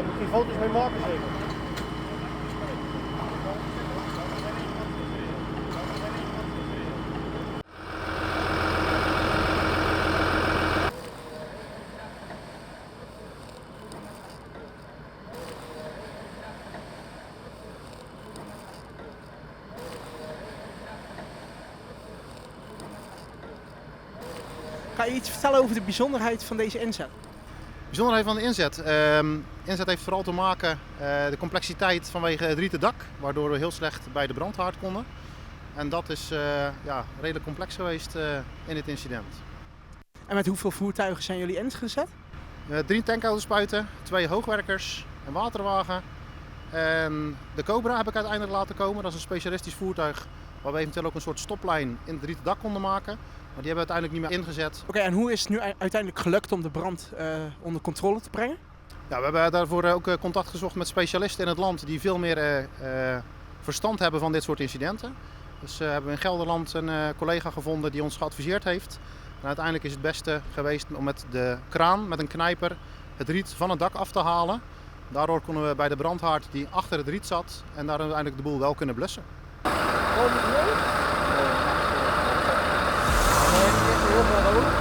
daar moet je foto's mee maken zeker. Kan je iets vertellen over de bijzonderheid van deze inzet? De bijzonderheid van de inzet. Inzet heeft vooral te maken de complexiteit vanwege het rieten dak, waardoor we heel slecht bij de brandhaard konden. En dat is redelijk complex geweest in dit incident. En met hoeveel voertuigen zijn jullie ingezet? 3 tankauto's-spuiten, 2 hoogwerkers, een waterwagen. En de Cobra heb ik uiteindelijk laten komen. Dat is een specialistisch voertuig waar we eventueel ook een soort stoplijn in het rieten dak konden maken. Maar die hebben we uiteindelijk niet meer ingezet. Oké, en hoe is het nu uiteindelijk gelukt om de brand onder controle te brengen? Ja, we hebben daarvoor ook contact gezocht met specialisten in het land die veel meer verstand hebben van dit soort incidenten. Dus hebben we in Gelderland een collega gevonden die ons geadviseerd heeft. En uiteindelijk is het beste geweest om met de kraan, met een knijper, het riet van het dak af te halen. Daardoor konden we bij de brandhaard die achter het riet zat en daar uiteindelijk de boel wel kunnen blussen. Heel veel